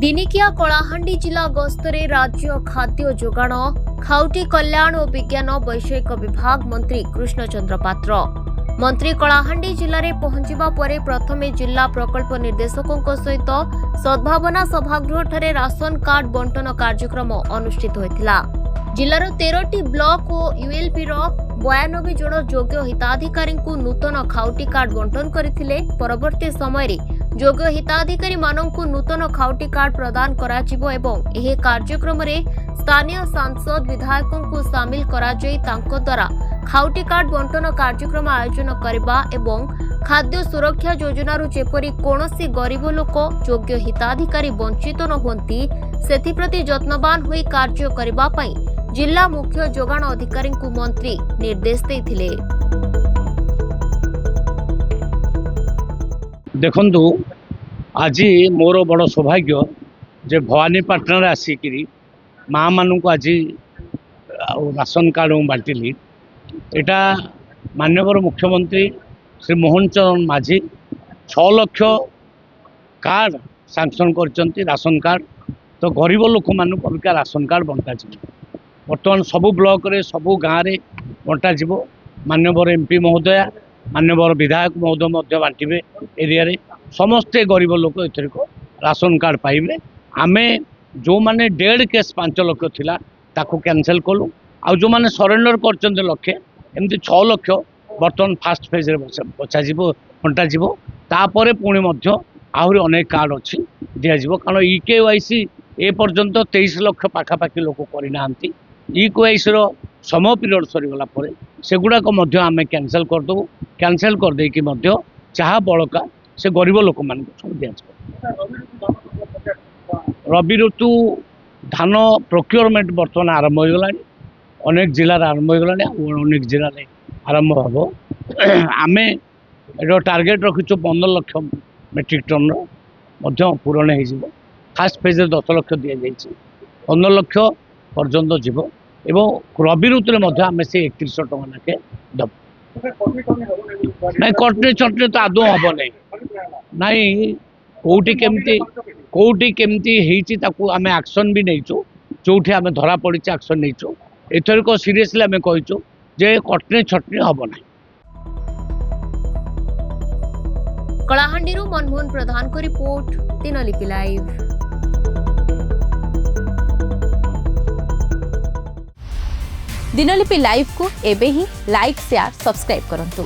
दिनिकिया कलाहांडी जिला गस्तरे राज्य खाद्य जोगाण खाउटी कल्याण और विज्ञान वैषयिक विभाग मंत्री कृष्णचंद्र पात्र मंत्री कलाहांडी जिले में पहुंचवा परे प्रथमे जिला प्रकल्प निर्देशकों सहित सद्भावना सभागृह ठारे राशन कार्ड बंटन कार्यक्रम अनुष्ठित होता। जिलार 13टी ब्लॉक और यूएलपी 92 जन योग्य हिताधिकारी नूतन खाउटी कार्ड बंटन करथिले। परवर्ती समय योग्य हिताधिकारी माननकु नूतन खाउटी कार्ड प्रदान कराजिबो एवं एही कार्यक्रम रे स्थानीय सांसद विधायकों को शामिल कराजई तांको द्वारा खाउटी कार्ड बंटन कार्यक्रम आयोजन करबा एवं खाद्य सुरक्षा योजनारु जेपरी कोनोसी गरीब लोक योग्य हिताधिकारी वंचित न होंती सेथिप्रति यत्नवान होई कार्य करबा पई जिला मुख्य जोगाण अधिकारी को मंत्री निर्देश देथिले। देखंतु आज मोर बड़ सौभाग्य जे भवानीपाटन आसिक माँ मानू आज राशन कार्ड बांटिली। यहाँ माननीय मुख्यमंत्री श्री मोहन चरण माझी 6 लाख कार्ड सैंक्शन कर राशन कार्ड। तो गरीब लोक मानक अबिका राशन कार्ड बंटा बर्तमान सबू ब्लॉक रे सबू गाँव में बंटा माननीय एमपी महोदया माननीय विधायक महोदय बांटे एरिया रे समस्ते गरीब लोक एथरिक राशन कार्ड पाइबे। आमे जो माने डेढ़ केस 5 लाख थिला ताको कैंसिल कलु आ जो माने सरेंडर करचंदे लक्षे एमती 6 लाख बर्तमान फास्ट फेज रे बचा बंटा तापर पुणी मध्य आहरी अनेक कार्ड अच्छी दिज्व कारण इकेवाईसी ए पर्यंत 23 लाख पाखापाखि लोक करना इकेवाईसी समय पीरियड सरीगला सेगुड़ाक आम कैंसिल करदेबू। कैंसिल करदेकी जहाँ बड़का से गरीब लोक मान सब दिज्व। रबी ऋतु धान प्रोक्योरमेंट बर्तमान आरंभ हो गला अनेक जिलार आरंभ हो गला अनेक जिले आरंभ हम आमे टार्गेट रखीचु 15 लाख मेट्रिक टन पूरण हो फास्ट फेज 10 लाख दि जाइए 15 लाख पर्यंत जीव एवं रबी ऋतु में आम से 3100 टका लाखे दबू ना कटनी चटनी तो आदौ हम नहीं कौटी केमती आम एक्शन भी नहींचु जो आम धरा पड़ी एक्शन नहींचु एथरिक सीरियसली आम कहीचु जे कटनी छटनी हम ना। कलाहांडीरू मनमोहन प्रधान को report Dinalipi live. Dinalipi live को एबे ही लाइक शेयर सब्सक्राइब करंतु।